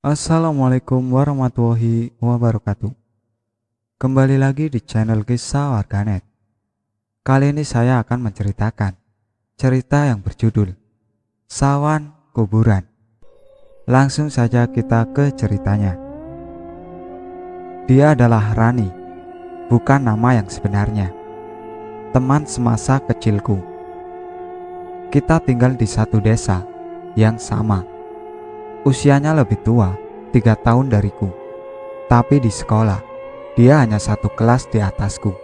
Assalamualaikum warahmatullahi wabarakatuh. Kembali lagi di channel Kisah Warganet. Kali ini saya akan menceritakan cerita yang berjudul Sawan Kuburan. Langsung saja kita ke ceritanya. Dia adalah Rani, bukan nama yang sebenarnya. Teman semasa kecilku. Kita tinggal di satu desa yang sama. Usianya lebih tua, 3 tahun dariku. Tapi di sekolah, dia hanya satu kelas di atasku.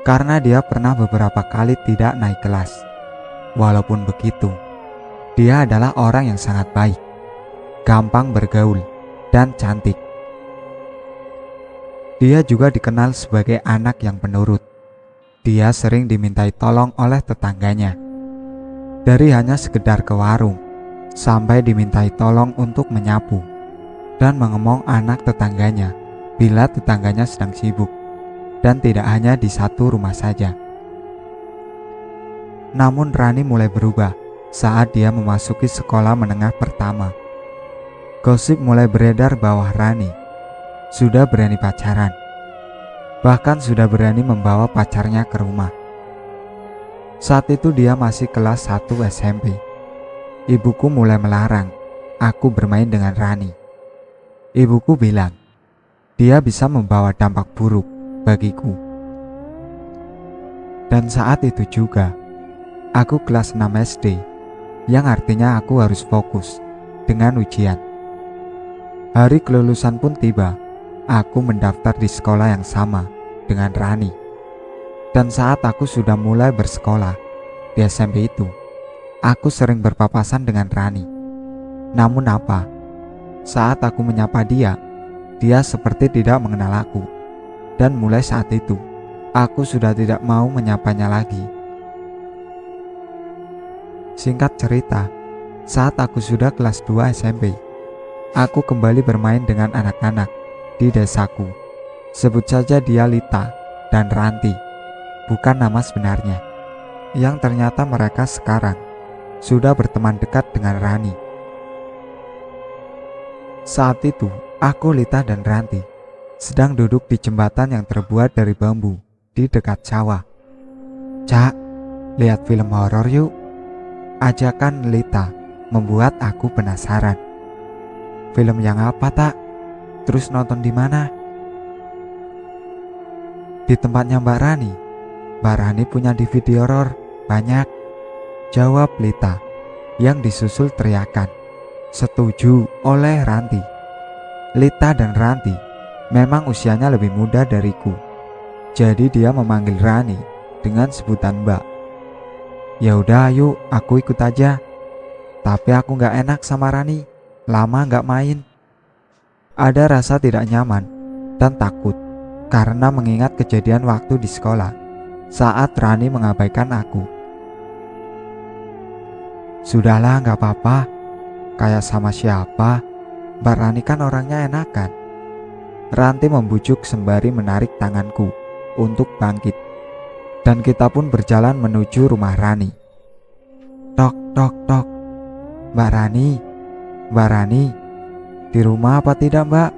Karena dia pernah beberapa kali tidak naik kelas. Walaupun begitu, dia adalah orang yang sangat baik, gampang bergaul, dan cantik. Dia juga dikenal sebagai anak yang penurut. Dia sering dimintai tolong oleh tetangganya. Dari hanya sekedar ke warung, sampai dimintai tolong untuk menyapu dan mengemong anak tetangganya bila tetangganya sedang sibuk, dan tidak hanya di satu rumah saja. Namun Rani mulai berubah saat dia memasuki sekolah menengah pertama. Gosip mulai beredar bahwa Rani sudah berani pacaran, bahkan sudah berani membawa pacarnya ke rumah. Saat itu dia masih kelas 1 SMP. Ibuku mulai melarang aku bermain dengan Rani. Ibuku bilang, dia bisa membawa dampak buruk bagiku. Dan saat itu juga, aku kelas 6 SD, yang artinya aku harus fokus dengan ujian. Hari kelulusan pun tiba, aku mendaftar di sekolah yang sama dengan Rani. Dan saat aku sudah mulai bersekolah di SMP itu, aku sering berpapasan dengan Rani. Namun apa? Saat aku menyapa dia seperti tidak mengenal aku. Dan mulai saat itu, aku sudah tidak mau menyapanya lagi. Singkat cerita, saat aku sudah kelas 2 SMP, aku kembali bermain dengan anak-anak di desaku. Sebut saja dia Lita dan Ranti, bukan nama sebenarnya. Yang ternyata mereka sekarang sudah berteman dekat dengan Rani. Saat itu, aku, Lita, dan Ranti sedang duduk di jembatan yang terbuat dari bambu di dekat sawah. "Cak, lihat film horor yuk," ajakan Lita membuat aku penasaran. "Film yang apa, Tak? Terus nonton di mana?" "Di tempatnya Mbak Rani. Mbak Rani punya DVD horor banyak," jawab Lita, yang disusul teriakan setuju oleh Ranti. Lita dan Ranti memang usianya lebih muda dariku, jadi dia memanggil Rani dengan sebutan Mbak. "Ya udah, ayo, aku ikut aja. Tapi aku gak enak sama Rani, lama gak main." Ada rasa tidak nyaman dan takut karena mengingat kejadian waktu di sekolah saat Rani mengabaikan aku. "Sudahlah, gak apa-apa. Kayak sama siapa? Mbak Rani kan orangnya enakan." Ranti membujuk sembari menarik tanganku untuk bangkit. Dan kita pun berjalan menuju rumah Rani. "Tok, tok, tok. Mbak Rani, Mbak Rani, di rumah apa tidak, Mbak?"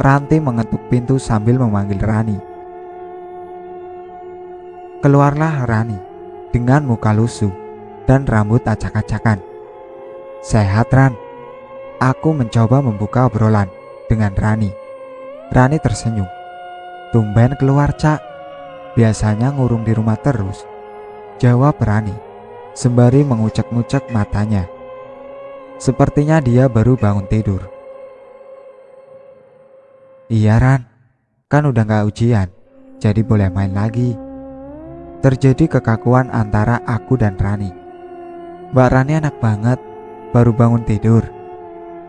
Ranti mengetuk pintu sambil memanggil Rani. Keluarlah Rani dengan muka lusuh dan rambut acak-acakan. "Sehat, Ran?" Aku mencoba membuka obrolan dengan Rani. Rani tersenyum. "Tumben keluar, Cak. Biasanya ngurung di rumah terus," jawab Rani sembari mengucek-ngucek matanya. Sepertinya dia baru bangun tidur. "Iya, Ran. Kan udah gak ujian, jadi boleh main lagi." Terjadi kekakuan antara aku dan Rani. Mbak Rani enak banget, baru bangun tidur.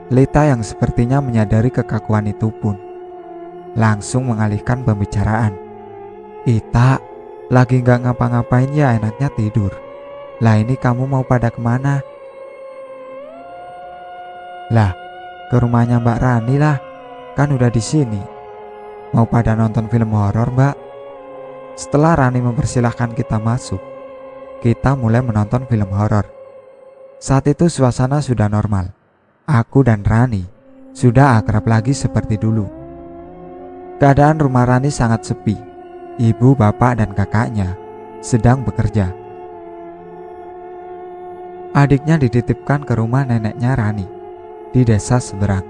Lita yang sepertinya menyadari kekakuan itu pun langsung mengalihkan pembicaraan. "Ita, lagi gak ngapa-ngapain ya, enaknya tidur. Lah ini kamu mau pada kemana?" "Lah, ke rumahnya Mbak Rani lah, kan udah di sini. Mau pada nonton film horor, Mbak." Setelah Rani mempersilahkan kita masuk, kita mulai menonton film horor. Saat itu suasana sudah normal. aku dan Rani sudah akrab lagi seperti dulu. Keadaan rumah Rani sangat sepi. Ibu, bapak, dan kakaknya sedang bekerja. Adiknya dititipkan ke rumah neneknya Rani di desa seberang.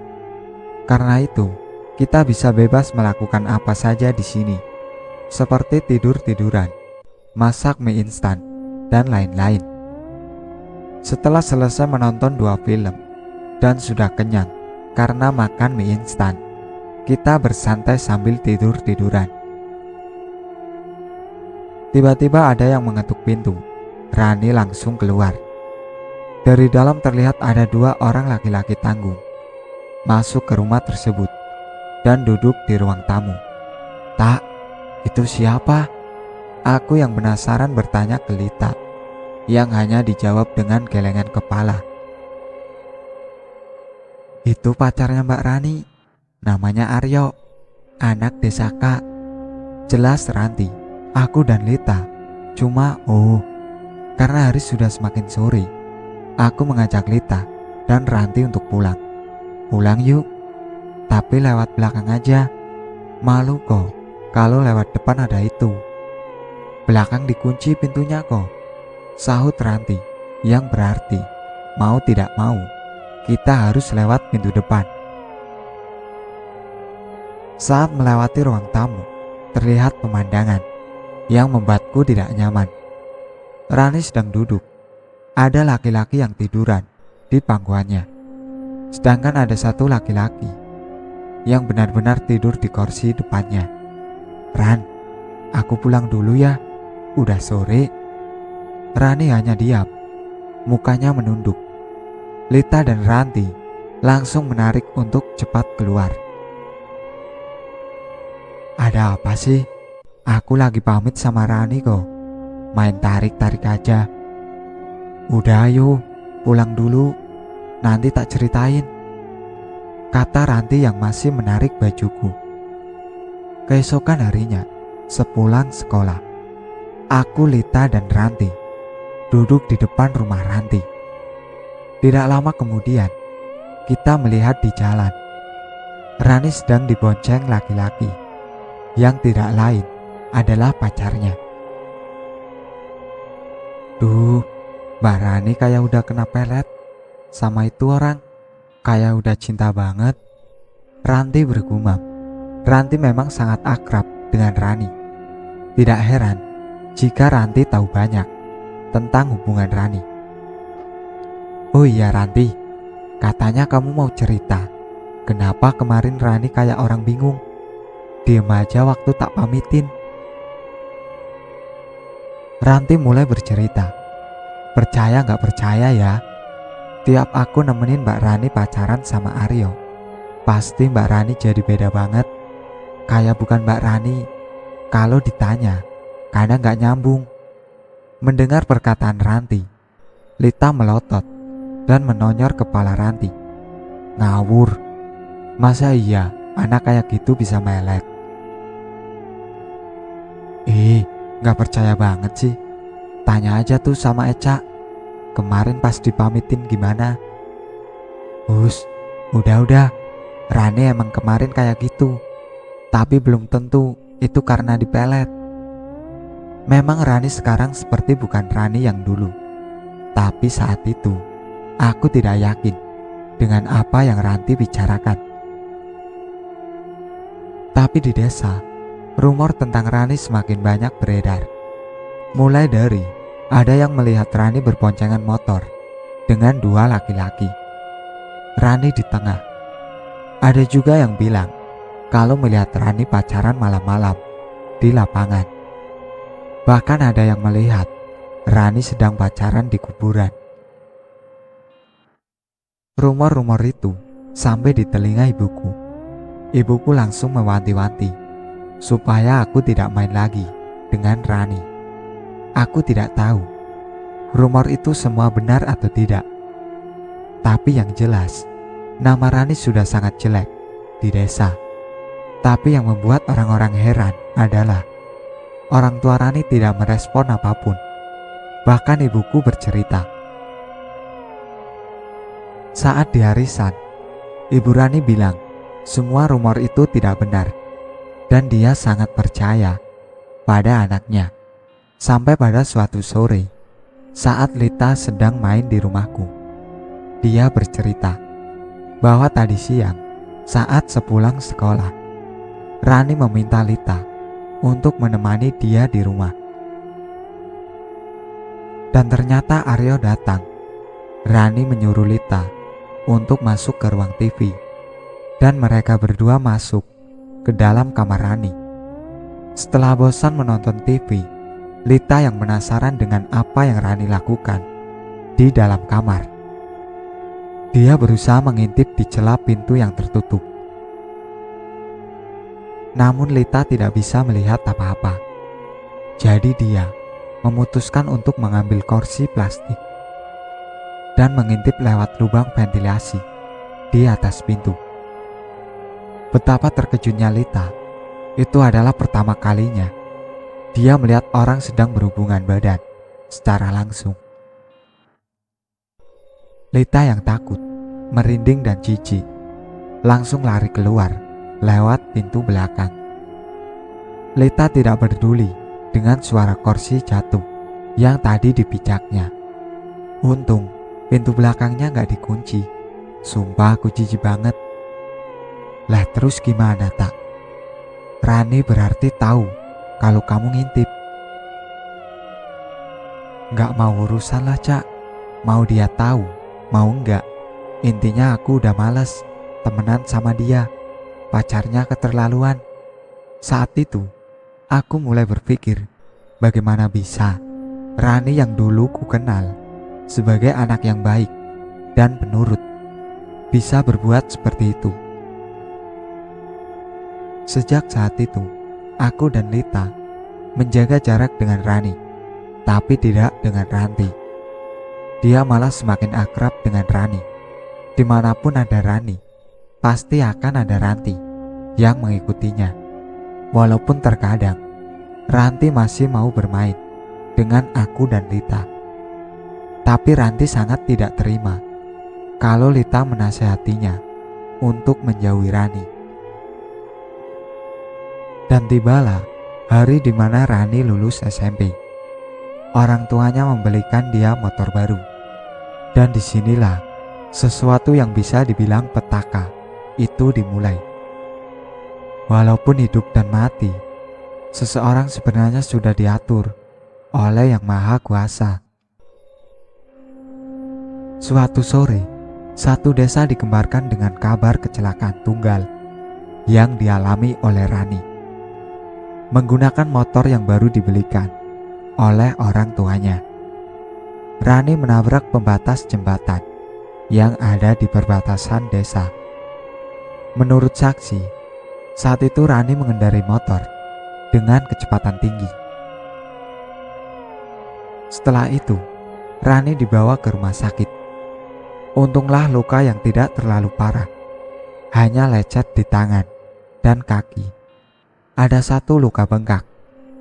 Karena itu, kita bisa bebas melakukan apa saja di sini, seperti tidur-tiduran, masak mie instan, dan lain-lain. Setelah selesai menonton 2 film dan sudah kenyang karena makan mie instan, kita bersantai sambil tidur-tiduran. Tiba-tiba ada yang mengetuk pintu. Rani langsung keluar. Dari dalam terlihat ada 2 orang laki-laki tanggung masuk ke rumah tersebut dan duduk di ruang tamu. "Tak, itu siapa?" Aku yang penasaran bertanya ke Lita, yang hanya dijawab dengan gelengan kepala. "Itu pacarnya Mbak Rani, namanya Aryo, anak desa Kak," jelas Ranti. Aku dan Lita cuma karena hari sudah semakin sore, aku mengajak Lita dan Ranti untuk pulang. "Pulang yuk, tapi lewat belakang aja. Malu kok kalau lewat depan ada itu. Belakang dikunci pintunya kok," sahut Ranti, yang berarti mau tidak mau kita harus lewat pintu depan. Saat melewati ruang tamu, terlihat pemandangan yang membuatku tidak nyaman. Rani sedang duduk. Ada laki-laki yang tiduran di pangkuannya. Sedangkan ada satu laki-laki yang benar-benar tidur di kursi depannya. "Ran, aku pulang dulu ya, udah sore." Rani hanya diam, mukanya menunduk. Lita dan Ranti langsung menarik untuk cepat keluar. "Ada apa sih? Aku lagi pamit sama Rani kok. Main tarik-tarik aja." "Udah ayo, pulang dulu. Nanti tak ceritain," kata Ranti yang masih menarik bajuku. Keesokan harinya, sepulang sekolah, aku, Lita, dan Ranti duduk di depan rumah Ranti. Tidak lama kemudian, kita melihat di jalan Rani sedang dibonceng laki-laki yang tidak lain adalah pacarnya. "Duh, Mbak Rani kayak udah kena pelet sama itu orang, kayak udah cinta banget," Ranti bergumam. Ranti memang sangat akrab dengan Rani. Tidak heran jika Ranti tahu banyak tentang hubungan Rani. "Oh iya Ranti, katanya kamu mau cerita kenapa kemarin Rani kayak orang bingung. Diem aja waktu tak pamitin." Ranti mulai bercerita. Percaya gak percaya ya, tiap aku nemenin Mbak Rani pacaran sama Aryo, pasti Mbak Rani jadi beda banget. Kayak bukan Mbak Rani. Kalau ditanya, kadang gak nyambung. Mendengar perkataan Ranti, Lita melotot dan menonyor kepala Ranti. "Ngawur, masa iya anak kayak gitu bisa melet?" Gak percaya banget sih. Tanya aja tuh sama Eca, kemarin pas dipamitin gimana. Udah, Rani emang kemarin kayak gitu, tapi belum tentu itu karena dipelet. Memang Rani sekarang seperti bukan Rani yang dulu, tapi saat itu aku tidak yakin dengan apa yang Ranti bicarakan. Tapi di desa, rumor tentang Rani semakin banyak beredar. Mulai dari ada yang melihat Rani berboncengan motor dengan 2 laki-laki, Rani di tengah. Ada juga yang bilang kalau melihat Rani pacaran malam-malam di lapangan. Bahkan ada yang melihat Rani sedang pacaran di kuburan. Rumor-rumor itu sampai di telinga ibuku. Ibuku langsung mewanti-wanti supaya aku tidak main lagi dengan Rani. Aku tidak tahu rumor itu semua benar atau tidak. Tapi yang jelas, nama Rani sudah sangat jelek di desa. Tapi yang membuat orang-orang heran adalah orang tua Rani tidak merespon apapun. Bahkan ibuku bercerita, Saat di arisan, Ibu Rani bilang semua rumor itu tidak benar dan dia sangat percaya pada anaknya. Sampai pada suatu sore, saat Lita sedang main di rumahku, dia bercerita bahwa tadi siang saat sepulang sekolah, Rani meminta Lita untuk menemani dia di rumah. Dan ternyata Aryo datang. Rani menyuruh Lita untuk masuk ke ruang TV dan mereka berdua masuk ke dalam kamar Rani. Setelah bosan menonton TV, Lita yang penasaran dengan apa yang Rani lakukan di dalam kamar. Dia berusaha mengintip di celah pintu yang tertutup. Namun Lita tidak bisa melihat apa-apa. Jadi dia memutuskan untuk mengambil kursi plastik dan mengintip lewat lubang ventilasi di atas pintu. Betapa terkejutnya Lita. Itu adalah pertama kalinya dia melihat orang sedang berhubungan badan secara langsung. Lita yang takut, merinding dan jijik langsung lari keluar lewat pintu belakang. Lita tidak peduli dengan suara kursi jatuh yang tadi dipijaknya. Untung pintu belakangnya gak dikunci. Sumpah aku jijik banget. Lah terus gimana tak? Rani berarti tahu kalau kamu ngintip. Gak mau urusan lah Cak. Mau dia tahu, mau enggak. Intinya aku udah males temenan sama dia. Pacarnya keterlaluan. Saat itu aku mulai berpikir, bagaimana bisa Rani yang dulu ku kenal sebagai anak yang baik dan penurut bisa berbuat seperti itu. Sejak saat itu, aku dan Lita menjaga jarak dengan Rani, tapi tidak dengan Ranti. Dia malah semakin akrab dengan Rani. Dimanapun ada Rani, pasti akan ada Ranti yang mengikutinya. Walaupun terkadang Ranti masih mau bermain dengan aku dan Lita, tapi Ranti sangat tidak terima kalau Lita menasehatinya untuk menjauhi Rani. Dan tibalah hari di mana Rani lulus SMP. Orang tuanya membelikan dia motor baru. Dan disinilah sesuatu yang bisa dibilang petaka itu dimulai. Walaupun hidup dan mati, seseorang sebenarnya sudah diatur oleh Yang Maha Kuasa. Suatu sore, satu desa digembarkan dengan kabar kecelakaan tunggal yang dialami oleh Rani menggunakan motor yang baru dibelikan oleh orang tuanya. Rani menabrak pembatas jembatan yang ada di perbatasan desa. Menurut saksi, saat itu Rani mengendarai motor dengan kecepatan tinggi. Setelah itu, Rani dibawa ke rumah sakit. Untunglah luka yang tidak terlalu parah, hanya lecet di tangan dan kaki. Ada satu luka bengkak,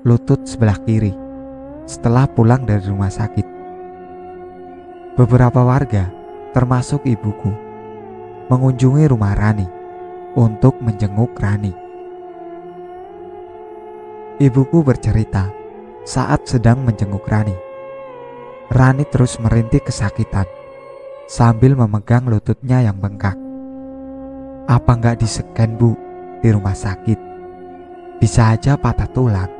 lutut sebelah kiri, setelah pulang dari rumah sakit. Beberapa warga, termasuk ibuku, mengunjungi rumah Rani untuk menjenguk Rani. Ibuku bercerita saat sedang menjenguk Rani. Rani terus merintih kesakitan sambil memegang lututnya yang bengkak. Apa nggak di-scan bu di rumah sakit? Bisa aja patah tulang,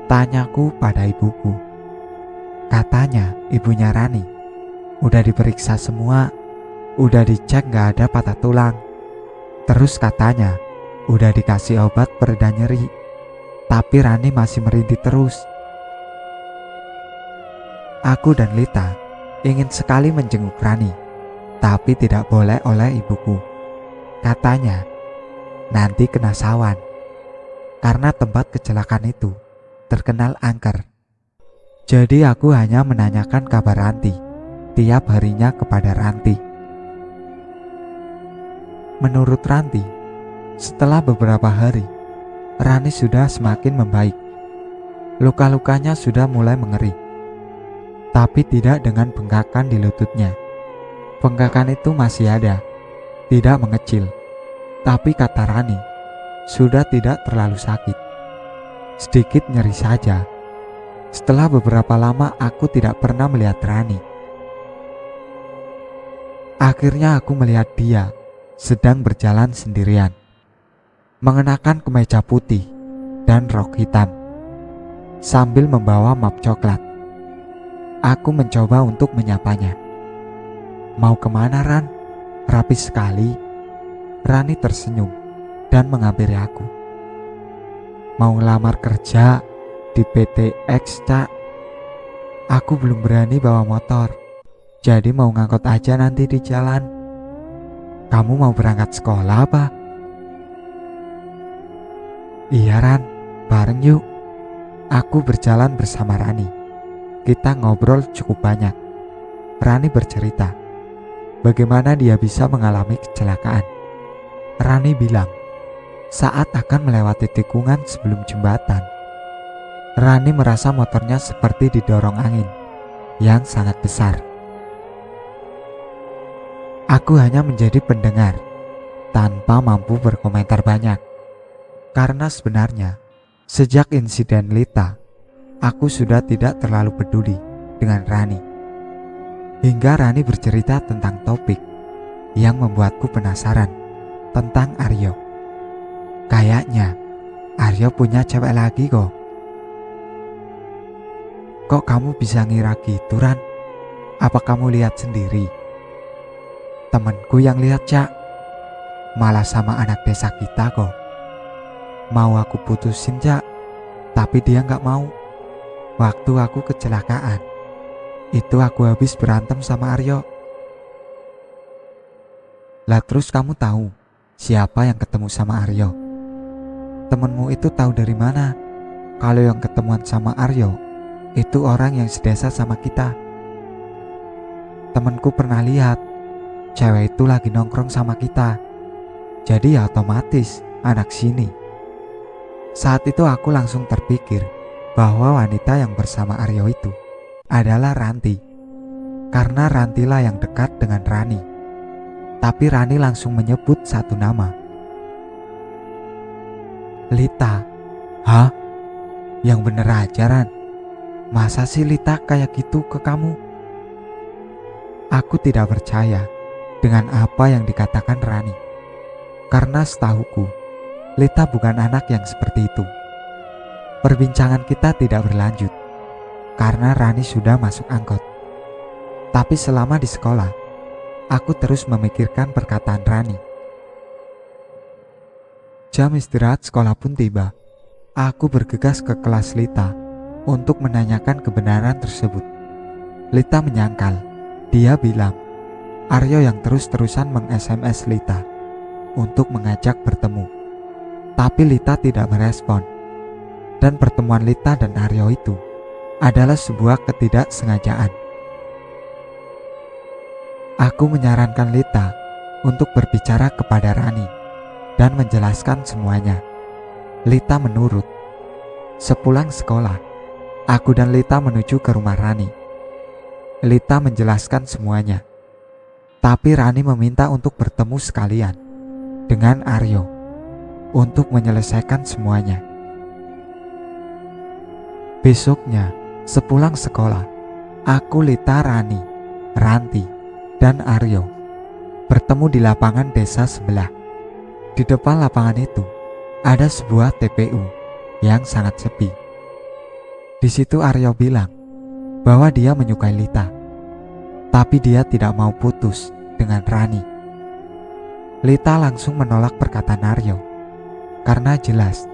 tanyaku pada ibuku. Katanya ibunya Rani udah diperiksa semua, udah dicek nggak ada patah tulang. Terus katanya udah dikasih obat pereda nyeri, tapi Rani masih merintih terus. Aku dan Lita ingin sekali menjenguk Rani, tapi tidak boleh oleh ibuku. Katanya nanti kena sawan, karena tempat kecelakaan itu terkenal angker. Jadi aku hanya menanyakan kabar Ranti tiap harinya kepada Ranti. Menurut Ranti, setelah beberapa hari, Rani sudah semakin membaik. Luka-lukanya sudah mulai mengering, tapi tidak dengan bengkakan di lututnya. Bengkakan itu masih ada, tidak mengecil. Tapi kata Rani, sudah tidak terlalu sakit. Sedikit nyeri saja. Setelah beberapa lama aku tidak pernah melihat Rani. Akhirnya aku melihat dia sedang berjalan sendirian, mengenakan kemeja putih dan rok hitam, sambil membawa map coklat. Aku mencoba untuk menyapanya. "Mau kemana, Ran? Rapi sekali." Rani tersenyum dan menghampiri aku. "Mau ngelamar kerja di PT X, Cak. Aku belum berani bawa motor, jadi mau ngangkut aja nanti di jalan. Kamu mau berangkat sekolah apa?" "Iya, Ran, bareng yuk." Aku berjalan bersama Rani. Kita ngobrol cukup banyak. Rani bercerita bagaimana dia bisa mengalami kecelakaan. Rani bilang saat akan melewati tikungan sebelum jembatan, Rani merasa motornya seperti didorong angin yang sangat besar. Aku hanya menjadi pendengar tanpa mampu berkomentar banyak, karena sebenarnya sejak insiden Lita, aku sudah tidak terlalu peduli dengan Rani. Hingga Rani bercerita tentang topik yang membuatku penasaran tentang Aryo. "Kayaknya Aryo punya cewek lagi kok." "Kok kamu bisa ngira gitu, Ran? Apa kamu lihat sendiri?" "Temenku yang lihat, Cak. Malah sama anak desa kita kok. Mau aku putusin, Cak, tapi dia gak mau. Waktu aku kecelakaan, itu aku habis berantem sama Aryo." "Lah terus kamu tahu siapa yang ketemu sama Aryo? Temenmu itu tahu dari mana kalau yang ketemuan sama Aryo itu orang yang sedesa sama kita?" "Temenku pernah lihat cewek itu lagi nongkrong sama kita, jadi ya otomatis anak sini." Saat itu aku langsung terpikir bahwa wanita yang bersama Aryo itu adalah Ranti, karena Rantilah yang dekat dengan Rani. Tapi Rani langsung menyebut satu nama, "Lita." "Hah? Yang bener aja, Ran. Masa sih Lita kayak gitu ke kamu?" Aku tidak percaya dengan apa yang dikatakan Rani, karena setahuku Lita bukan anak yang seperti itu. Perbincangan kita tidak berlanjut karena Rani sudah masuk angkot. Tapi selama di sekolah, aku terus memikirkan perkataan Rani. Jam istirahat sekolah pun tiba. Aku bergegas ke kelas Lita untuk menanyakan kebenaran tersebut. Lita menyangkal. Dia bilang Aryo yang terus-terusan meng-SMS Lita untuk mengajak bertemu. Tapi Lita tidak merespon. Dan pertemuan Lita dan Aryo itu adalah sebuah ketidaksengajaan. Aku menyarankan Lita untuk berbicara kepada Rani dan menjelaskan semuanya. Lita menurut. Sepulang sekolah, aku dan Lita menuju ke rumah Rani. Lita menjelaskan semuanya, tapi Rani meminta untuk bertemu sekalian dengan Aryo untuk menyelesaikan semuanya. Besoknya, sepulang sekolah, aku, Lita, Rani, Ranti, dan Aryo bertemu di lapangan desa sebelah. Di depan lapangan itu ada sebuah TPU yang sangat sepi. Di situ Aryo bilang bahwa dia menyukai Lita, tapi dia tidak mau putus dengan Rani. Lita langsung menolak perkataan Aryo karena jelas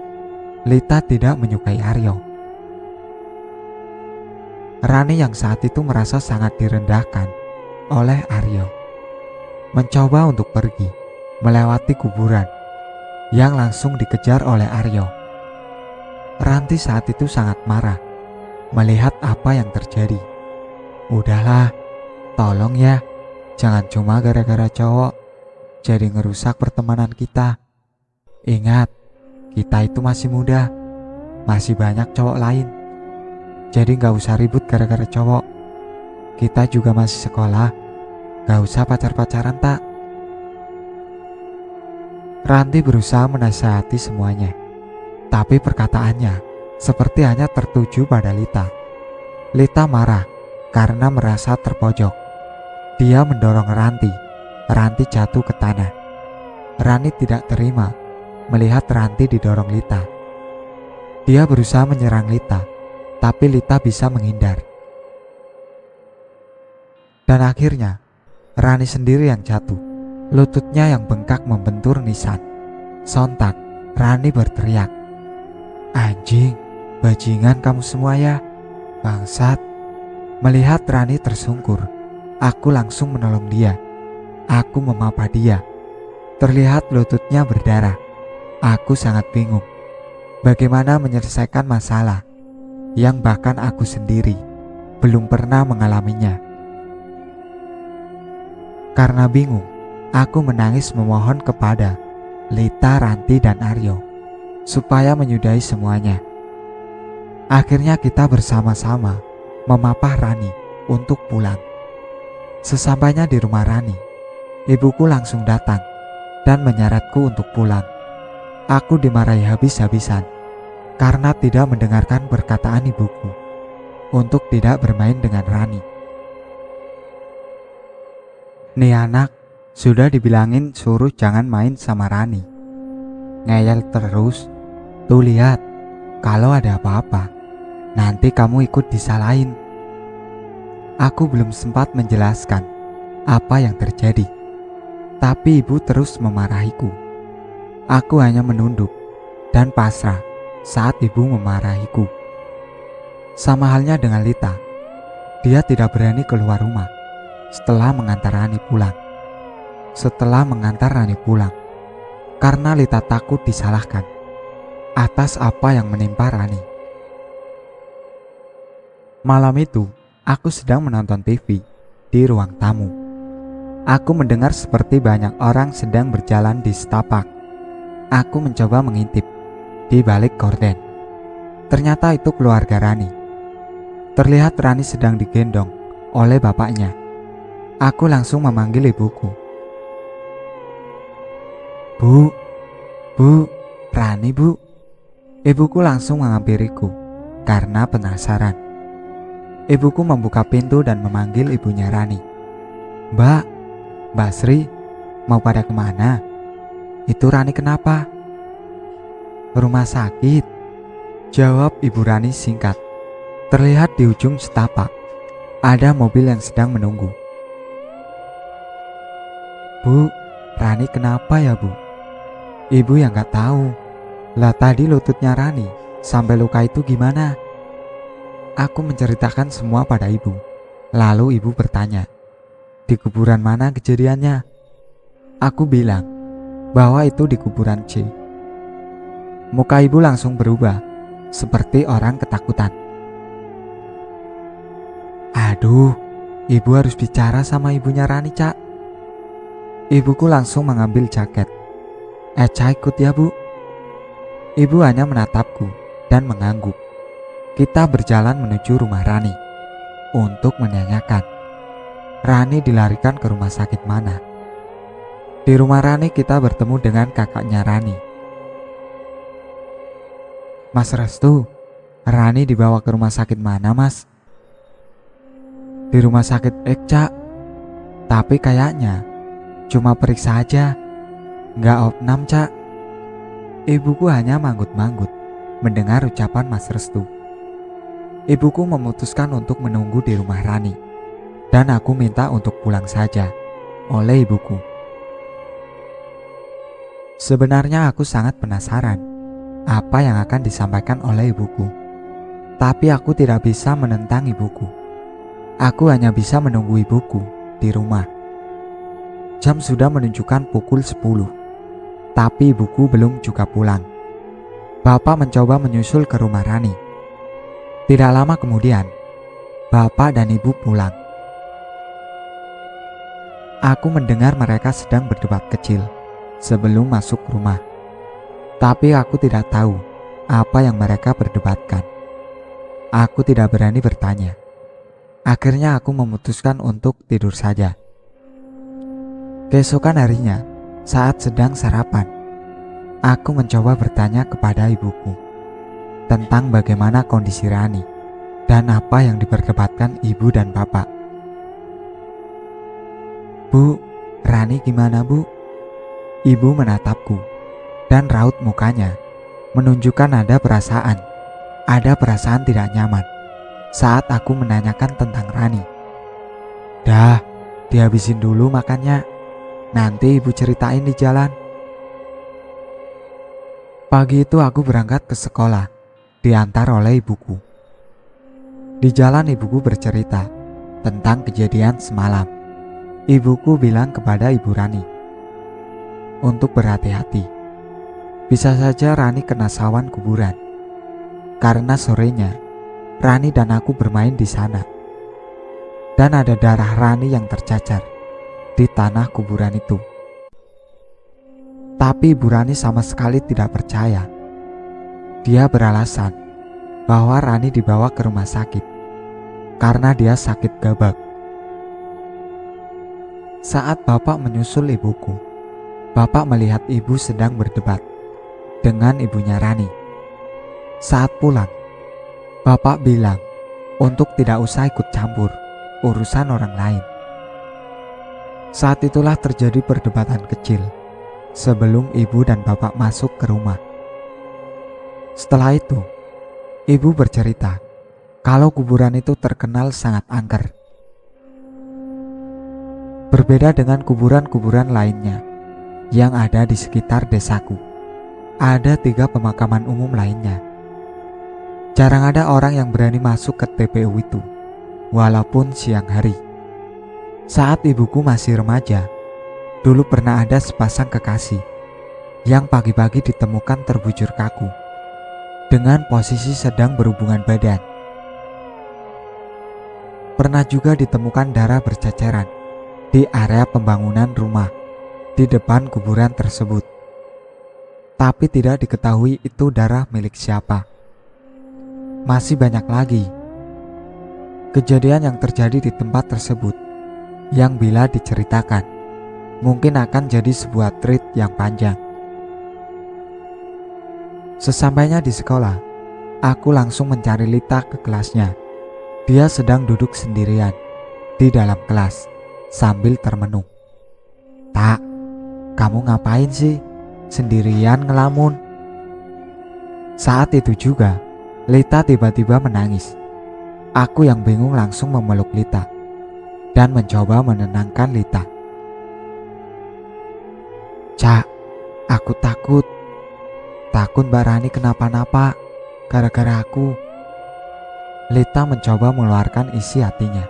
Lita tidak menyukai Aryo. Rani yang saat itu merasa sangat direndahkan oleh Aryo mencoba untuk pergi melewati kuburan yang langsung dikejar oleh Aryo. Ranti saat itu sangat marah melihat apa yang terjadi. "Udahlah, tolong ya, jangan cuma gara-gara cowok jadi ngerusak pertemanan kita. Ingat, kita itu masih muda, masih banyak cowok lain. Jadi gak usah ribut gara-gara cowok. Kita juga masih sekolah, Gak usah pacar-pacaran tak. Ranti berusaha menasihati semuanya, tapi perkataannya seperti hanya tertuju pada Lita. Lita marah karena merasa terpojok. Dia mendorong Ranti. Ranti jatuh ke tanah. Rani tidak terima melihat Ranti didorong Lita. Dia berusaha menyerang Lita, tapi Lita bisa menghindar. Dan akhirnya Rani sendiri yang jatuh. Lututnya yang bengkak membentur nisan. Sontak Rani berteriak, "Anjing, bajingan kamu semua ya, bangsat." Melihat Rani tersungkur, aku langsung menolong dia. Aku memapa dia. Terlihat lututnya berdarah. Aku sangat bingung bagaimana menyelesaikan masalah yang bahkan aku sendiri belum pernah mengalaminya. Karena bingung, aku menangis memohon kepada Lita, Ranti, dan Aryo supaya menyudahi semuanya. Akhirnya kita bersama-sama memapah Rani untuk pulang. Sesampainya di rumah Rani, ibuku langsung datang dan menyaratku untuk pulang. Aku dimarahi habis-habisan karena tidak mendengarkan perkataan ibuku untuk tidak bermain dengan Rani. Nih anak, sudah dibilangin suruh jangan main sama Rani. Ngeyel terus. Tuh lihat, kalau ada apa-apa, nanti kamu ikut disalahin. Aku belum sempat menjelaskan apa yang terjadi, tapi ibu terus memarahiku. Aku hanya menunduk dan pasrah saat ibu memarahiku. Sama halnya dengan Lita, dia tidak berani keluar rumah setelah mengantar Rani pulang. Karena Lita takut disalahkan atas apa yang menimpa Rani. Malam itu, aku sedang menonton TV di ruang tamu. Aku mendengar seperti banyak orang sedang berjalan di setapak. Aku mencoba mengintip di balik gorden. Ternyata itu keluarga Rani. Terlihat Rani sedang digendong oleh bapaknya. Aku langsung memanggil ibuku. Bu, Rani bu. Ibuku langsung menghampiriku karena penasaran. Ibuku membuka pintu dan memanggil ibunya Rani. Mbak Sri, mau pada kemana? Itu Rani kenapa? Rumah sakit, jawab ibu Rani singkat. Terlihat di ujung setapak ada mobil yang sedang menunggu. Bu, Rani kenapa ya bu? Ibu yang gak tahu. Lah tadi lututnya Rani sampai luka itu gimana? Aku menceritakan semua pada ibu. Lalu ibu bertanya, di kuburan mana kejadiannya? Aku bilang bahwa itu di kuburan C. Muka ibu langsung berubah seperti orang ketakutan. Aduh, ibu harus bicara sama ibunya Rani, Cak. Ibuku langsung mengambil jaket. Eca ikut ya bu. Ibu hanya menatapku dan mengangguk. Kita berjalan menuju rumah Rani untuk menanyakan Rani dilarikan ke rumah sakit mana. Di rumah Rani kita bertemu dengan kakaknya Rani. Mas Restu, Rani dibawa ke rumah sakit mana mas? Di rumah sakit Ekca. Tapi kayaknya cuma periksa aja, nggak opnam Cak. Ibuku hanya manggut-manggut mendengar ucapan Mas Restu. Ibuku memutuskan untuk menunggu di rumah Rani, dan aku minta untuk pulang saja oleh ibuku. Sebenarnya aku sangat penasaran apa yang akan disampaikan oleh ibuku, tapi aku tidak bisa menentang ibuku. Aku hanya bisa menunggu ibuku di rumah. Jam sudah menunjukkan pukul 10, tapi ibuku belum juga pulang. Bapak mencoba menyusul ke rumah Rani. Tidak lama kemudian, bapak dan ibu pulang. Aku mendengar mereka sedang berdebat kecil sebelum masuk rumah. Tapi aku tidak tahu apa yang mereka perdebatkan. Aku tidak berani bertanya. Akhirnya aku memutuskan untuk tidur saja. Keesokan harinya, saat sedang sarapan, aku mencoba bertanya kepada ibuku tentang bagaimana kondisi Rani dan apa yang diperdebatkan ibu dan bapak. "Bu, Rani gimana, Bu?" Ibu menatapku dan raut mukanya menunjukkan ada perasaan tidak nyaman saat aku menanyakan tentang Rani. "Dah, dihabisin dulu makannya. Nanti ibu ceritain di jalan." Pagi itu aku berangkat ke sekolah, diantar oleh ibuku. Di jalan ibuku bercerita tentang kejadian semalam. Ibuku bilang kepada ibu Rani untuk berhati-hati. Bisa saja Rani kena sawan kuburan. Karena sorenya, Rani dan aku bermain di sana. Dan ada darah Rani yang tercacar di tanah kuburan itu. Tapi Ibu Rani sama sekali tidak percaya. Dia beralasan bahwa Rani dibawa ke rumah sakit karena dia sakit gabak. Saat bapak menyusul ibuku, bapak melihat ibu sedang berdebat dengan ibunya Rani. Saat pulang, bapak bilang untuk tidak usah ikut campur urusan orang lain. Saat itulah terjadi perdebatan kecil sebelum ibu dan bapak masuk ke rumah. Setelah itu, ibu bercerita kalau kuburan itu terkenal sangat angker. Berbeda dengan kuburan-kuburan lainnya yang ada di sekitar desaku. Ada 3 pemakaman umum lainnya. Jarang ada orang yang berani masuk ke TPU itu, walaupun siang hari. Saat ibuku masih remaja, dulu pernah ada sepasang kekasih yang pagi-pagi ditemukan terbujur kaku dengan posisi sedang berhubungan badan. Pernah juga ditemukan darah berceceran di area pembangunan rumah di depan kuburan tersebut. Tapi tidak diketahui itu darah milik siapa. Masih banyak lagi kejadian yang terjadi di tempat tersebut yang bila diceritakan mungkin akan jadi sebuah treat yang panjang. Sesampainya di sekolah, aku langsung mencari Lita ke kelasnya. Dia sedang duduk sendirian di dalam kelas sambil termenung. "Tak, kamu ngapain sih? Sendirian ngelamun?" Saat itu juga, Lita tiba-tiba menangis. Aku yang bingung langsung memeluk Lita dan mencoba menenangkan Lita. "Cak, aku takut Mbak Rani kenapa-napa gara-gara aku." Lita mencoba mengeluarkan isi hatinya.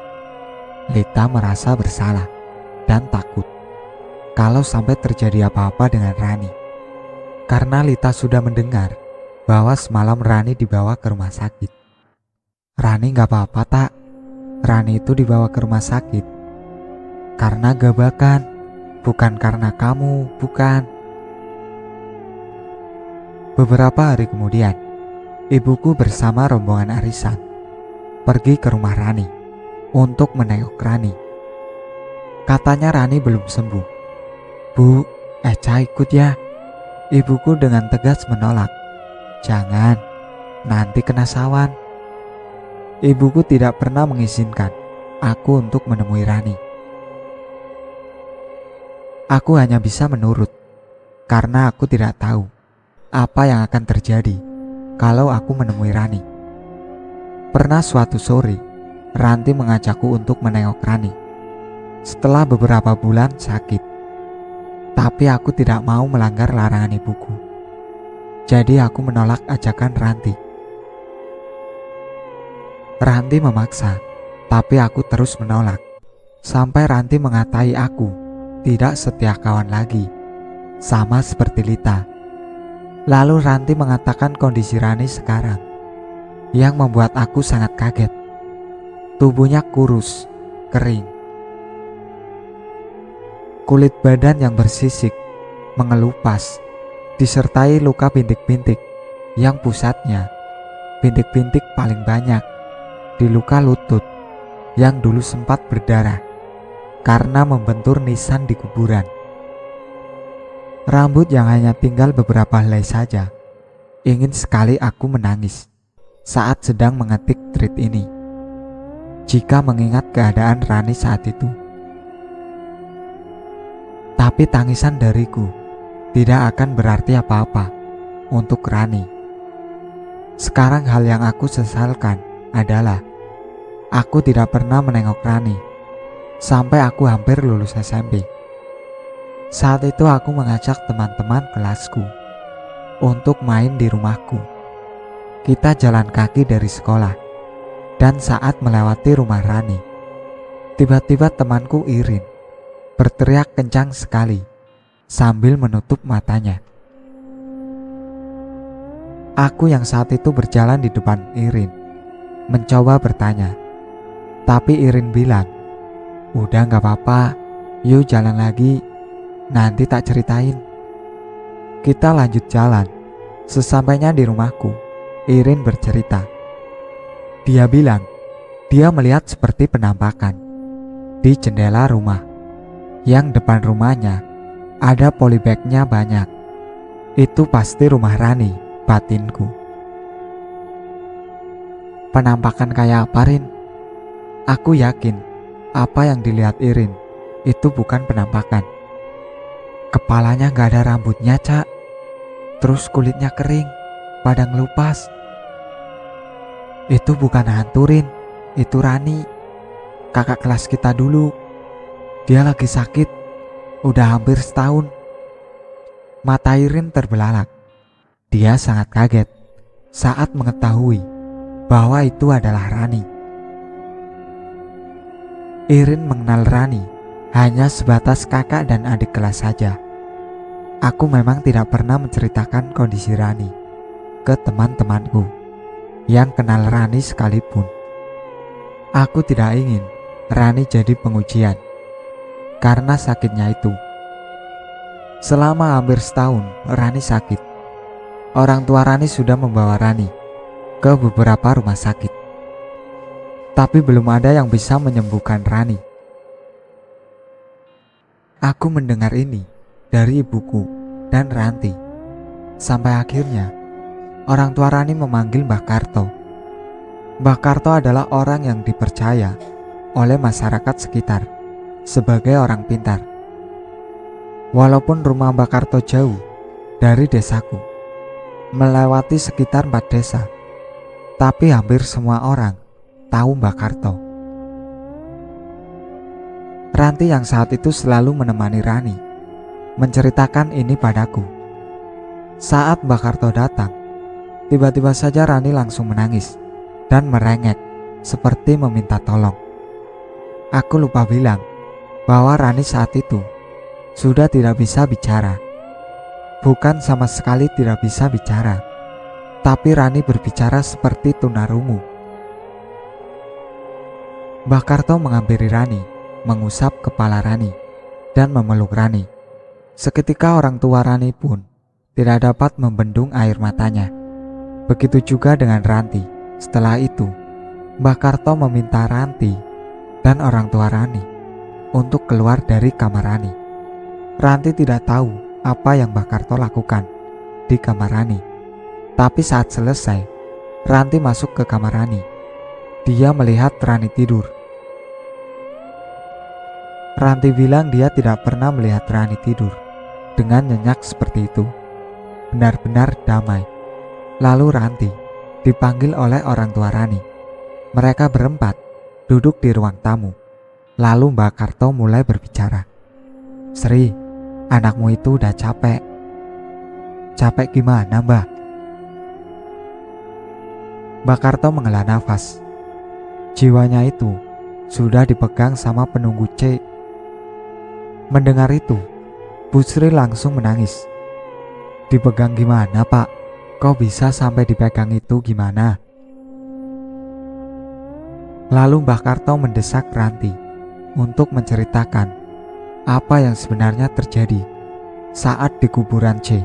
Lita merasa bersalah dan takut kalau sampai terjadi apa-apa dengan Rani. Karena Lita sudah mendengar bahwa semalam Rani dibawa ke rumah sakit. "Rani gak apa-apa, Tak. Rani itu dibawa ke rumah sakit karena gabakan, bukan karena kamu, bukan." Beberapa hari kemudian, ibuku bersama rombongan arisan pergi ke rumah Rani untuk menengok Rani. Katanya Rani belum sembuh. "Bu, Eca ikut ya." Ibuku dengan tegas menolak. "Jangan, nanti kena sawan." Ibuku tidak pernah mengizinkan aku untuk menemui Rani. Aku hanya bisa menurut karena aku tidak tahu apa yang akan terjadi kalau aku menemui Rani. Pernah suatu sore, Ranti mengajakku untuk menengok Rani setelah beberapa bulan sakit. Tapi aku tidak mau melanggar larangan ibuku. Jadi aku menolak ajakan Ranti. Ranti memaksa, tapi aku terus menolak. Sampai Ranti mengatai aku tidak setia kawan lagi, sama seperti Lita. Lalu Ranti mengatakan kondisi Rani sekarang, yang membuat aku sangat kaget. Tubuhnya kurus, kering. Kulit badan yang bersisik, mengelupas, disertai luka bintik-bintik yang pusatnya bintik-bintik paling banyak di luka lutut yang dulu sempat berdarah. karena membentur nisan di kuburan. Rambut yang hanya tinggal beberapa helai saja. Ingin sekali aku menangis saat sedang mengetik tweet ini, jika mengingat keadaan Rani saat itu. Tapi tangisan dariku tidak akan berarti apa-apa untuk Rani. Sekarang hal yang aku sesalkan adalah aku tidak pernah menengok Rani sampai aku hampir lulus SMP. Saat itu aku mengajak teman-teman kelasku untuk main di rumahku. Kita jalan kaki dari sekolah, dan saat melewati rumah Rani, tiba-tiba temanku Irin berteriak kencang sekali sambil menutup matanya. Aku yang saat itu berjalan di depan Irin mencoba bertanya, tapi Irin bilang, "Udah gak apa-apa, yuk jalan lagi, nanti tak ceritain." Kita lanjut jalan. Sesampainya di rumahku, Irin bercerita. Dia bilang dia melihat seperti penampakan di jendela rumah, yang depan rumahnya ada polybagnya banyak. Itu pasti rumah Rani, batinku. Penampakan kayak apa, Rin? Aku yakin apa yang dilihat Irin itu bukan penampakan. Kepalanya gak ada rambutnya, Cak. Terus kulitnya kering, pada ngelupas. Itu bukan hantu, Rin. Itu Rani, kakak kelas kita dulu. Dia lagi sakit, udah hampir setahun. Mata Irin terbelalak. Dia sangat kaget saat mengetahui bahwa itu adalah Rani. Irin mengenal Rani hanya sebatas kakak dan adik kelas saja. Aku memang tidak pernah menceritakan kondisi Rani ke teman-temanku yang kenal Rani sekalipun. Aku tidak ingin Rani jadi pengujian karena sakitnya itu. Selama hampir setahun Rani sakit. Orang tua Rani sudah membawa Rani ke beberapa rumah sakit, tapi belum ada yang bisa menyembuhkan Rani. Aku mendengar ini dari ibuku dan Ranti, sampai akhirnya orang tua Rani memanggil Mbah Karto. Mbah Karto adalah orang yang dipercaya oleh masyarakat sekitar sebagai orang pintar. Walaupun rumah Mbah Karto jauh dari desaku, melewati sekitar 4 desa, tapi hampir semua orang tahu Mbah Karto. Ranti yang saat itu selalu menemani Rani menceritakan ini padaku. Saat Mbah Karto datang, tiba-tiba saja Rani langsung menangis dan merengek seperti meminta tolong. Aku lupa bilang bahwa Rani saat itu sudah tidak bisa bicara. Bukan sama sekali tidak bisa bicara, tapi Rani berbicara seperti tunarungu. Mbah Karto menghampiri Rani, mengusap kepala Rani, dan memeluk Rani. Seketika orang tua Rani pun tidak dapat membendung air matanya. Begitu juga dengan Ranti. Setelah itu, Mbah Karto meminta Ranti dan orang tua Rani untuk keluar dari kamar Rani. Ranti tidak tahu apa yang Mbah Karto lakukan di kamar Rani. Tapi saat selesai, Ranti masuk ke kamar Rani. Dia melihat Rani tidur. Ranti bilang dia tidak pernah melihat Rani tidur dengan nyenyak seperti itu. Benar-benar damai. Lalu Ranti dipanggil oleh orang tua Rani. Mereka berempat duduk di ruang tamu. Lalu Mbah Karto mulai berbicara. "Sri, anakmu itu udah capek." "Capek gimana, Mbah?" Mbah Karto menghela nafas. Jiwanya itu sudah dipegang sama penunggu C. Mendengar itu, Bu Sri langsung menangis. "Dipegang gimana, Pak? Kok bisa sampai dipegang itu gimana?" Lalu Mbah Karto mendesak Ranti untuk menceritakan apa yang sebenarnya terjadi saat di kuburan C.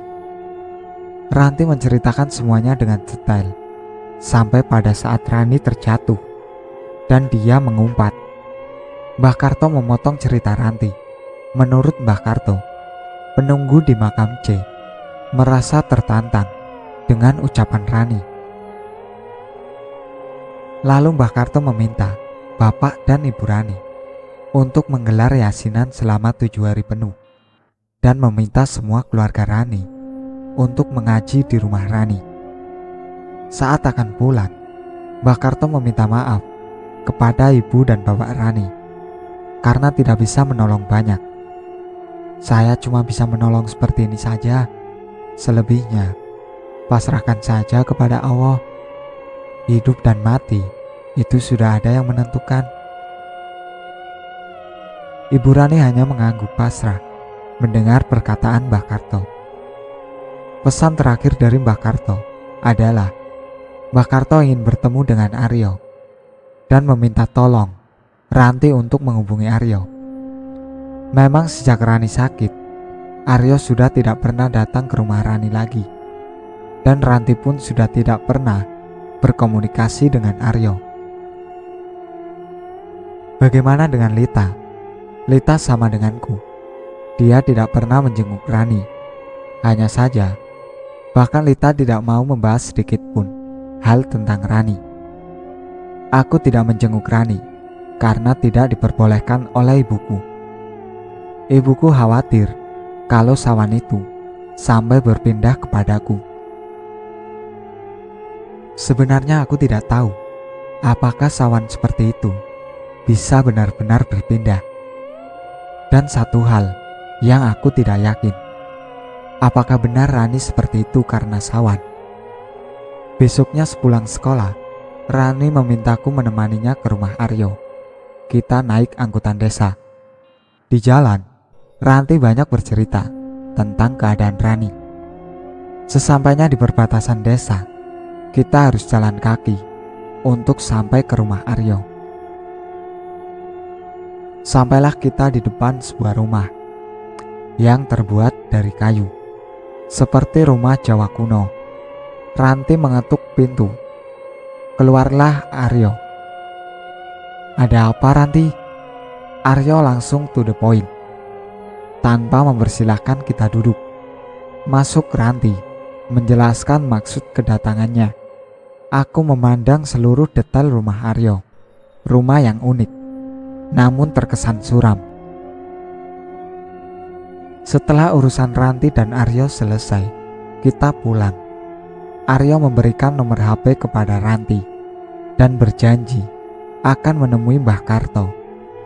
Ranti menceritakan semuanya dengan detail, sampai pada saat Rani terjatuh dan dia mengumpat. Mbah Karto memotong cerita Ranti. Menurut Mbah Karto, penunggu di makam C merasa tertantang dengan ucapan Rani. Lalu Mbah Karto meminta Bapak dan Ibu Rani untuk menggelar yasinan selama 7 hari penuh dan meminta semua keluarga Rani untuk mengaji di rumah Rani. Saat akan pulang, Mbah Karto meminta maaf kepada ibu dan bapak Rani karena tidak bisa menolong banyak. Saya cuma bisa menolong seperti ini saja. Selebihnya, pasrahkan saja kepada Allah. Hidup dan mati, itu sudah ada yang menentukan. Ibu Rani hanya mengangguk pasrah mendengar perkataan Mbah Karto. Pesan terakhir dari Mbah Karto adalah Mbah Karto ingin bertemu dengan Aryo dan meminta tolong Ranti untuk menghubungi Aryo. Memang sejak Rani sakit, Aryo sudah tidak pernah datang ke rumah Rani lagi, dan Ranti pun sudah tidak pernah berkomunikasi dengan Aryo. Bagaimana dengan Lita? Lita sama denganku. Dia tidak pernah menjenguk Rani. Hanya saja, bahkan Lita tidak mau membahas sedikit pun hal tentang Rani. Aku tidak menjenguk Rani karena tidak diperbolehkan oleh ibuku. Ibuku khawatir kalau Sawan itu sampai berpindah kepadaku. Sebenarnya aku tidak tahu apakah Sawan seperti itu bisa benar-benar berpindah. Dan satu hal yang aku tidak yakin, apakah benar Rani seperti itu karena Sawan. Besoknya sepulang sekolah, Rani memintaku menemaninya ke rumah Aryo. Kita naik angkutan desa. Di jalan, Ranti banyak bercerita tentang keadaan Rani. Sesampainya di perbatasan desa, kita harus jalan kaki untuk sampai ke rumah Aryo. Sampailah kita di depan sebuah rumah yang terbuat dari kayu, seperti rumah Jawa kuno. Ranti mengetuk pintu. Keluarlah Aryo. Ada apa, Ranti? Aryo langsung to the point. Tanpa mempersilahkan kita duduk, masuk Ranti menjelaskan maksud kedatangannya. Aku memandang seluruh detail rumah Aryo. Rumah yang unik, namun terkesan suram. Setelah urusan Ranti dan Aryo selesai, kita pulang. Aryo memberikan nomor HP kepada Ranti dan berjanji akan menemui Mbah Karto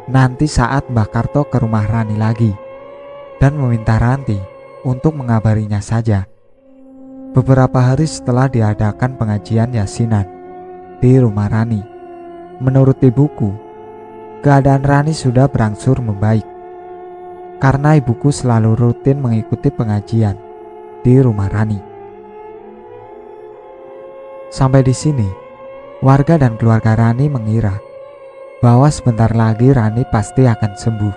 nanti saat Mbah Karto ke rumah Rani lagi, dan meminta Ranti untuk mengabarinya saja. Beberapa hari setelah diadakan pengajian yasinan di rumah Rani, menurut ibuku, keadaan Rani sudah berangsur membaik karena ibuku selalu rutin mengikuti pengajian di rumah Rani. Sampai di sini, warga dan keluarga Rani mengira bahwa sebentar lagi Rani pasti akan sembuh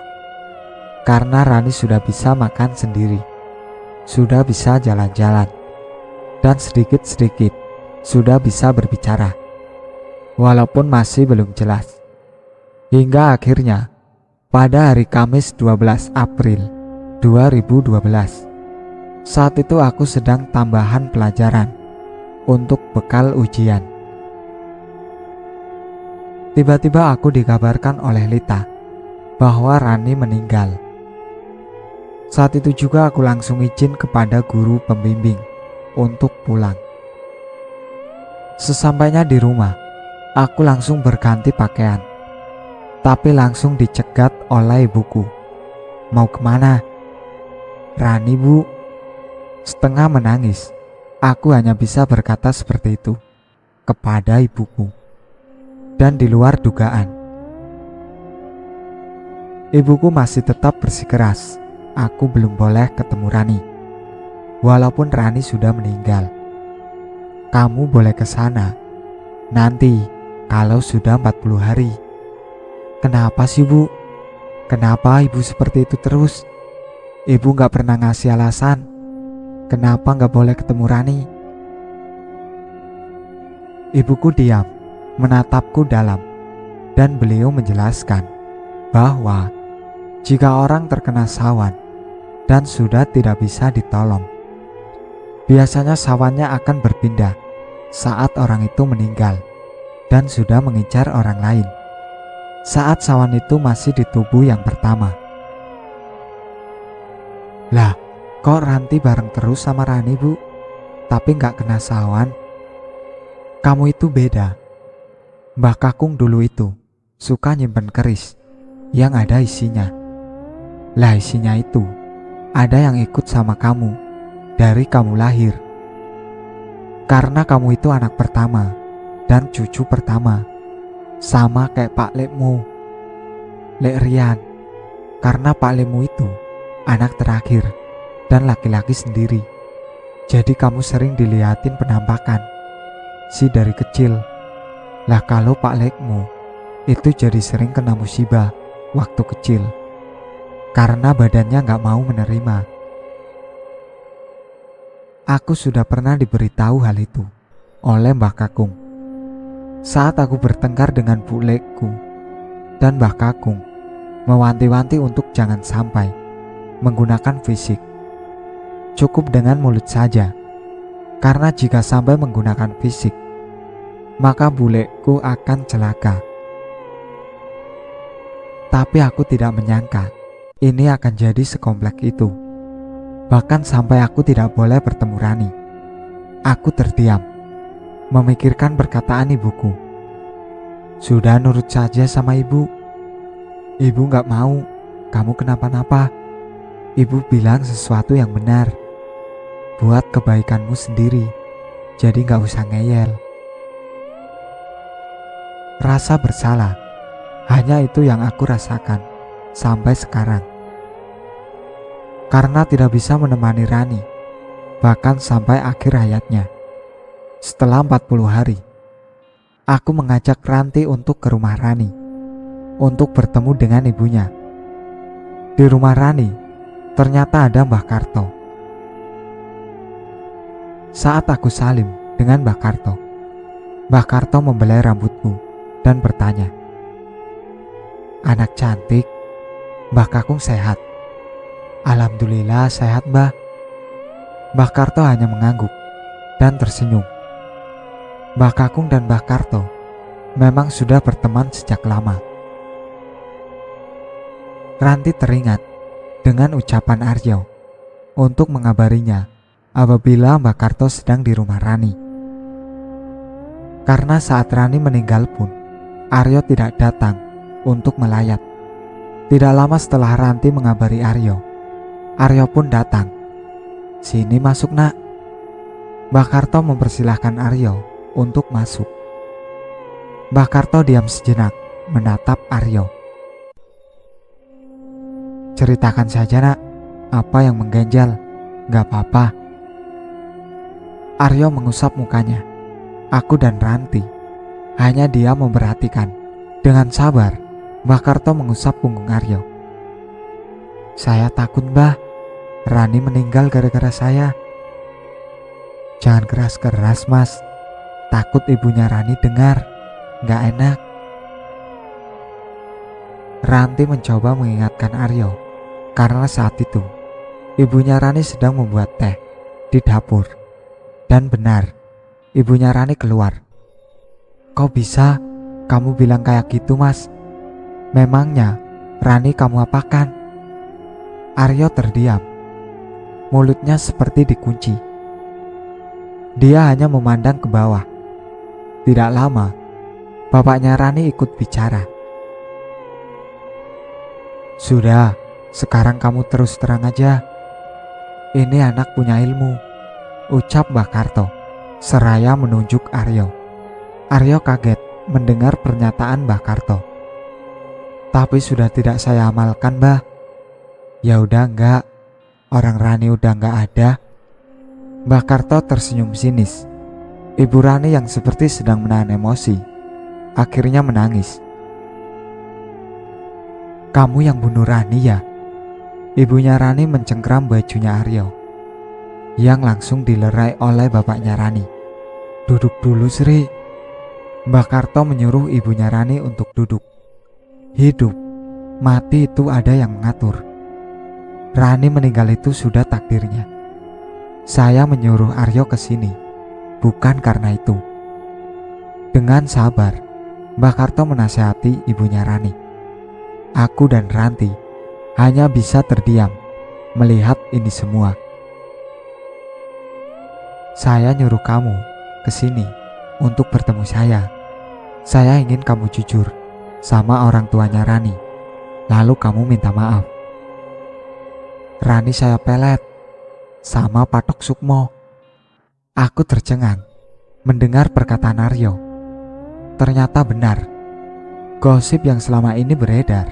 karena Rani sudah bisa makan sendiri, sudah bisa jalan-jalan, dan sedikit-sedikit sudah bisa berbicara, walaupun masih belum jelas. Hingga akhirnya pada hari Kamis 12 April 2012, saat itu aku sedang tambahan pelajaran untuk bekal ujian. Tiba-tiba aku dikabarkan oleh Lita bahwa Rani meninggal. Saat itu juga aku langsung izin kepada guru pembimbing untuk pulang. Sesampainya di rumah, aku langsung berganti pakaian, tapi langsung dicegat oleh ibuku. Mau kemana? Rani, Bu. Setengah menangis, aku hanya bisa berkata seperti itu kepada ibuku. Dan di luar dugaan, ibuku masih tetap bersikeras aku belum boleh ketemu Rani, walaupun Rani sudah meninggal. Kamu boleh ke sana nanti kalau sudah 40 hari. Kenapa sih, Bu? Kenapa ibu seperti itu terus? Ibu gak pernah ngasih alasan kenapa gak boleh ketemu Rani. Ibuku diam, menatapku dalam, dan beliau menjelaskan bahwa jika orang terkena sawan dan sudah tidak bisa ditolong, biasanya sawannya akan berpindah saat orang itu meninggal dan sudah mengincar orang lain saat sawan itu masih di tubuh yang pertama. Lah, kok Ranti bareng terus sama Rani, Bu? Tapi gak kena sawan? Kamu itu beda. Mbah Kakung dulu itu suka nyimpen keris yang ada isinya. Lah, isinya itu ada yang ikut sama kamu dari kamu lahir. Karena kamu itu anak pertama dan cucu pertama, sama kayak Pak Lekmu, Lek Rian. Karena Pak Lekmu itu anak terakhir dan laki-laki sendiri, jadi kamu sering diliatin penampakan si dari kecil. Lah kalau Pak Lekmu itu jadi sering kena musibah waktu kecil karena badannya gak mau menerima. Aku sudah pernah diberitahu hal itu oleh Mbah Kakung saat aku bertengkar dengan Bu Lekku, dan Mbah Kakung mewanti-wanti untuk jangan sampai menggunakan fisik. Cukup dengan mulut saja, karena jika sampai menggunakan fisik, maka Bu Lekku akan celaka. Tapi aku tidak menyangka ini akan jadi sekompleks itu. Bahkan sampai aku tidak boleh bertemu Rani. Aku terdiam, memikirkan perkataan ibuku. Sudah nurut saja sama ibu. Ibu gak mau kamu kenapa-napa. Ibu bilang sesuatu yang benar, buat kebaikanmu sendiri, jadi gak usah ngeyel. Rasa bersalah, hanya itu yang aku rasakan sampai sekarang. Karena tidak bisa menemani Rani, bahkan sampai akhir hayatnya. Setelah 40 hari, aku mengajak Ranti untuk ke rumah Rani, untuk bertemu dengan ibunya. Di rumah Rani, ternyata ada Mbah Karto. Saat aku salim dengan Mbah Karto, Mbah Karto membelai rambutku dan bertanya, "Anak cantik, Mbah Kakung sehat?" "Alhamdulillah sehat, Mbah." Mbah Karto hanya mengangguk dan tersenyum. Mbah Kakung dan Mbah Karto memang sudah berteman sejak lama. Ranti teringat dengan ucapan Aryo untuk mengabarinya apabila Mbah Karto sedang di rumah Rani. Karena saat Rani meninggal pun Aryo tidak datang untuk melayat. Tidak lama setelah Ranti mengabari Aryo, Aryo pun datang. "Sini masuk, Nak." Mbah Karto mempersilahkan Aryo untuk masuk. Mbah Karto diam sejenak menatap Aryo. "Ceritakan saja, Nak, apa yang mengganjal. Gak apa-apa." Aryo mengusap mukanya. Aku dan Ranti hanya diam memperhatikan. Dengan sabar, Mbah Karto mengusap punggung Aryo. "Saya takut, Mbah. Rani meninggal gara-gara saya." "Jangan keras-keras, Mas. Takut ibunya Rani dengar. Gak enak." Ranti mencoba mengingatkan Aryo, karena saat itu ibunya Rani sedang membuat teh di dapur. Dan benar, ibunya Rani keluar. "Kok bisa kamu bilang kayak gitu, Mas? Memangnya Rani kamu apakan?" Aryo terdiam. Mulutnya seperti dikunci. Dia hanya memandang ke bawah. Tidak lama, bapaknya Rani ikut bicara. "Sudah, sekarang kamu terus terang aja. Ini anak punya ilmu," ucap Mbah Karto seraya menunjuk Aryo. Aryo kaget mendengar pernyataan Mbah Karto. "Tapi sudah tidak saya amalkan, Mbah." "Ya udah enggak, orang Rani udah enggak ada." Mbah Karto tersenyum sinis. Ibu Rani yang seperti sedang menahan emosi akhirnya menangis. "Kamu yang bunuh Rani ya?" Ibunya Rani mencengkram bajunya Aryo yang langsung dilerai oleh bapaknya Rani. "Duduk dulu, Sri." Mbah Karto menyuruh ibunya Rani untuk duduk. "Hidup Mati itu ada yang mengatur. Rani meninggal itu sudah takdirnya. Saya menyuruh Aryo ke sini bukan karena itu. Dengan sabar, Mbak Karto menasihati ibunya Rani. Aku dan Ranti hanya bisa terdiam melihat ini semua. Saya nyuruh kamu ke sini untuk bertemu saya. Saya ingin kamu jujur sama orang tuanya Rani, lalu kamu minta maaf. Rani saya pelet sama Patok Sukmo. Aku tercengang mendengar perkataan Aryo. Ternyata benar gosip yang selama ini beredar.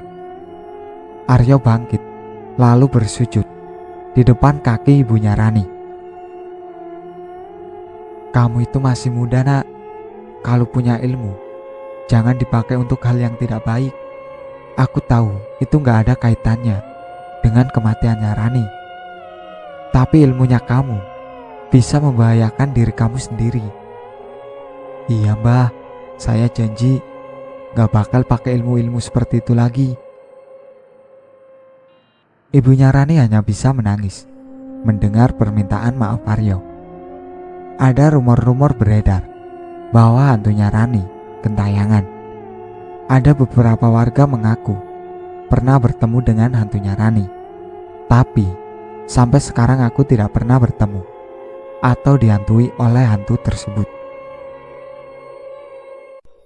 Aryo bangkit lalu bersujud di depan kaki ibunya Rani. Kamu itu masih muda, Nak. Kalau punya ilmu, jangan dipakai untuk hal yang tidak baik. Aku tahu itu gak ada kaitannya dengan kematiannya Rani. Tapi ilmunya kamu bisa membahayakan diri kamu sendiri. Iya, Mbah. Saya janji gak bakal pakai ilmu-ilmu seperti itu lagi. Ibunya Rani hanya bisa menangis mendengar permintaan maaf Aryo. Ada rumor-rumor beredar bahwa hantunya Rani gentayangan. Ada beberapa warga mengaku pernah bertemu dengan hantunya Rani. Tapi sampai sekarang aku tidak pernah bertemu atau dihantui oleh hantu tersebut.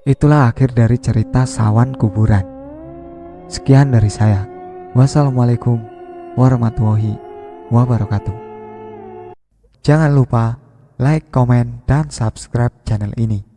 Itulah akhir dari cerita Sawan Kuburan. Sekian dari saya. Wassalamualaikum warahmatullahi wabarakatuh. Jangan lupa like, komen, dan subscribe channel ini.